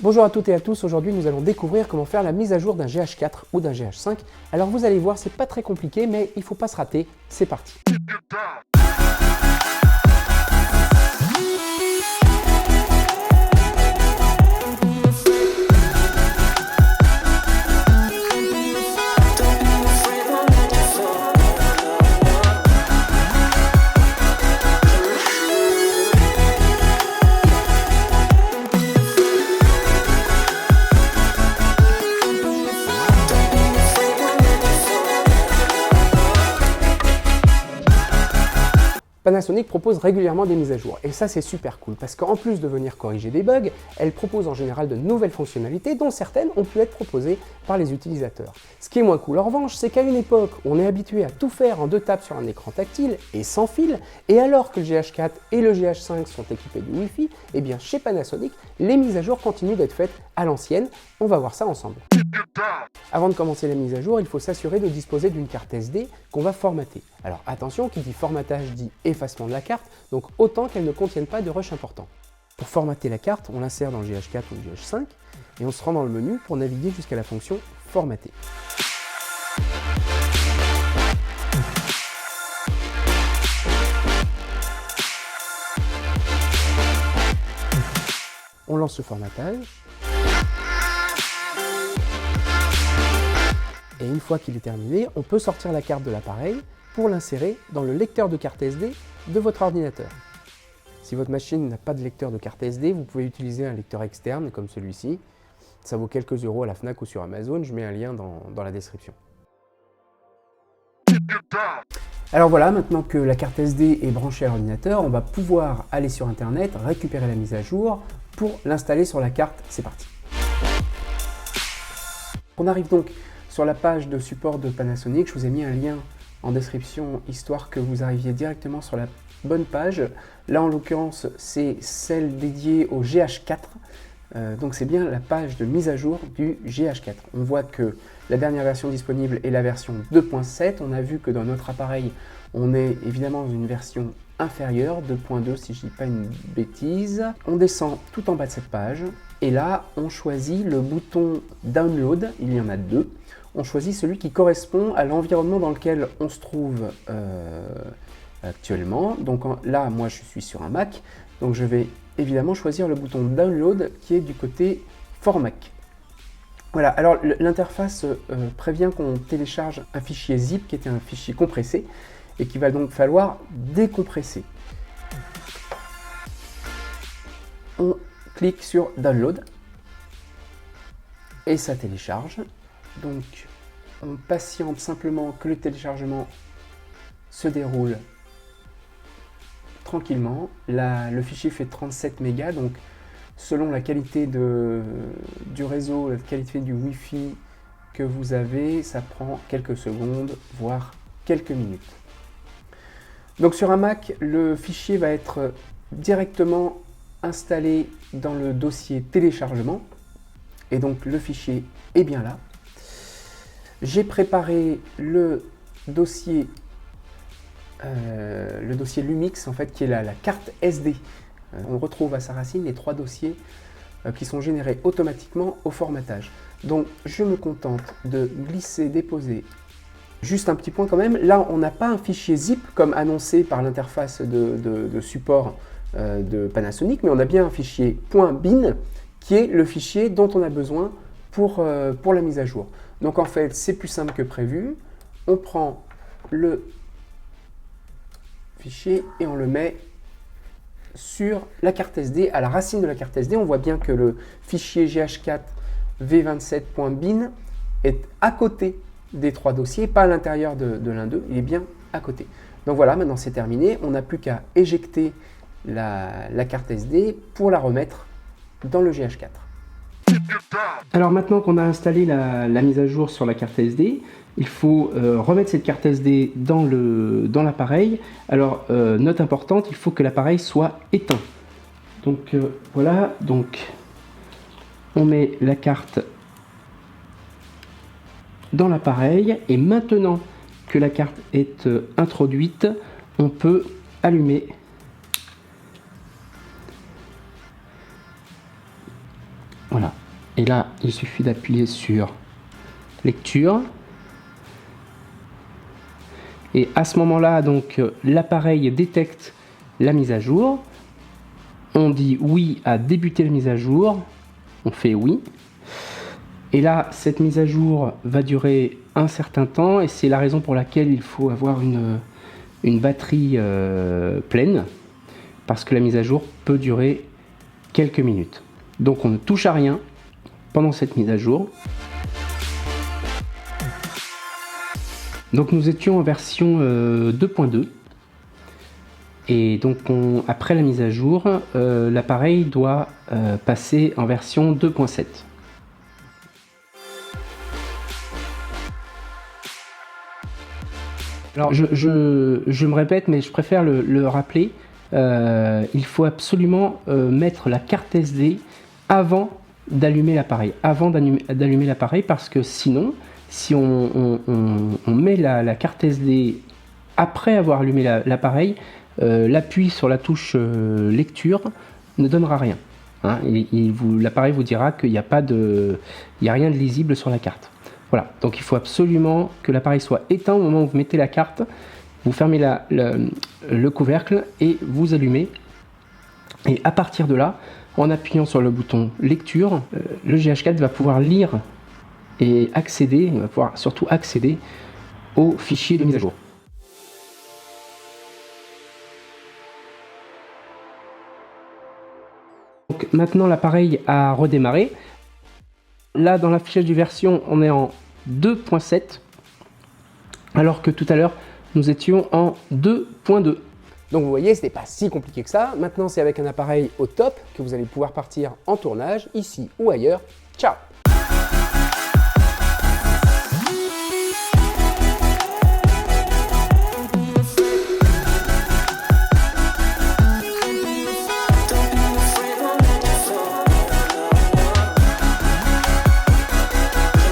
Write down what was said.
Bonjour à toutes et à tous, aujourd'hui nous allons découvrir comment faire la mise à jour d'un GH4 ou d'un GH5. Alors vous allez voir, c'est pas très compliqué, mais il faut pas se rater, c'est parti. Panasonic propose régulièrement des mises à jour, et ça c'est super cool, parce qu'en plus de venir corriger des bugs, elle propose en général de nouvelles fonctionnalités, dont certaines ont pu être proposées par les utilisateurs. Ce qui est moins cool en revanche, c'est qu'à une époque où on est habitué à tout faire en 2 tapes sur un écran tactile et sans fil, et alors que le GH4 et le GH5 sont équipés du Wi-Fi, et bien chez Panasonic, les mises à jour continuent d'être faites à l'ancienne. On va voir ça ensemble. Avant de commencer la mise à jour, il faut s'assurer de disposer d'une carte SD qu'on va formater. Alors attention, qui dit formatage dit effacement de la carte, donc autant qu'elle ne contienne pas de rush important. Pour formater la carte, on l'insère dans le GH4 ou le GH5 et on se rend dans le menu pour naviguer jusqu'à la fonction formater. On lance le formatage. Et une fois qu'il est terminé, on peut sortir la carte de l'appareil pour l'insérer dans le lecteur de carte SD de votre ordinateur. Si votre machine n'a pas de lecteur de carte SD, vous pouvez utiliser un lecteur externe comme celui-ci. Ça vaut quelques euros à la Fnac ou sur Amazon, je mets un lien dans la description. Alors voilà, maintenant que la carte SD est branchée à l'ordinateur, on va pouvoir aller sur Internet, récupérer la mise à jour pour l'installer sur la carte. C'est parti. On arrive donc sur la page de support de Panasonic. Je vous ai mis un lien en description histoire que vous arriviez directement sur la bonne page. Là en l'occurrence c'est celle dédiée au GH4. Donc c'est bien la page de mise à jour du GH4. On voit que la dernière version disponible est la version 2.7. On a vu que dans notre appareil on est évidemment dans une version inférieure, 2.2 si je ne dis pas une bêtise. On descend tout en bas de cette page et là on choisit le bouton Download, il y en a 2. On choisit celui qui correspond à l'environnement dans lequel on se trouve actuellement. Donc là, moi je suis sur un Mac, donc je vais évidemment choisir le bouton Download qui est du côté For Mac. Voilà, alors l'interface prévient qu'on télécharge un fichier zip qui était un fichier compressé et qu'il va donc falloir décompresser. On clique sur Download et ça télécharge. Donc on patiente simplement que le téléchargement se déroule tranquillement. Le fichier fait 37 mégas, donc selon la qualité du réseau, la qualité du Wi-Fi que vous avez, ça prend quelques secondes, voire quelques minutes. Donc sur un Mac, le fichier va être directement installé dans le dossier téléchargement, et donc le fichier est bien là. J'ai préparé le dossier Lumix, en fait, qui est la carte SD. On retrouve à sa racine les 3 dossiers qui sont générés automatiquement au formatage. Donc je me contente de glisser, déposer. Juste un petit point quand même, là on n'a pas un fichier zip comme annoncé par l'interface de support de Panasonic, mais on a bien un fichier .bin qui est le fichier dont on a besoin pour la mise à jour. Donc en fait, c'est plus simple que prévu. On prend le fichier et on le met sur la carte SD, à la racine de la carte SD. On voit bien que le fichier GH4 v27.bin est à côté des 3 dossiers, pas à l'intérieur de l'un d'eux, il est bien à côté. Donc voilà, maintenant c'est terminé. On n'a plus qu'à éjecter la carte SD pour la remettre dans le GH4. Alors maintenant qu'on a installé la mise à jour sur la carte SD, il faut remettre cette carte SD dans l'appareil. Alors note importante, il faut que l'appareil soit éteint. Donc voilà, donc on met la carte dans l'appareil et maintenant que la carte est introduite, on peut allumer Voilà. Et là, il suffit d'appuyer sur lecture. Et à ce moment-là, donc, l'appareil détecte la mise à jour. On dit oui à débuter la mise à jour. On fait oui. Et là, cette mise à jour va durer un certain temps et c'est la raison pour laquelle il faut avoir une batterie pleine parce que la mise à jour peut durer quelques minutes. Donc on ne touche à rien pendant cette mise à jour. Donc nous étions en version 2.2 et donc après la mise à jour, l'appareil doit passer en version 2.7. Alors je me répète, mais je préfère le rappeler, il faut absolument mettre la carte SD avant d'allumer l'appareil, parce que sinon, si on met la carte SD après avoir allumé l'appareil, l'appui sur la touche lecture ne donnera rien. Hein, l'appareil vous dira qu'il n'y a rien de lisible sur la carte. Voilà, donc il faut absolument que l'appareil soit éteint au moment où vous mettez la carte, vous fermez le couvercle et vous allumez. Et à partir de là, en appuyant sur le bouton lecture, le GH4 va pouvoir lire et accéder, va pouvoir surtout accéder aux fichiers de mise à jour. Donc maintenant l'appareil a redémarré. Là dans l'affichage du version, on est en 2.7 alors que tout à l'heure nous étions en 2.2. Donc vous voyez, ce n'est pas si compliqué que ça. Maintenant c'est avec un appareil au top que vous allez pouvoir partir en tournage, ici ou ailleurs. Ciao!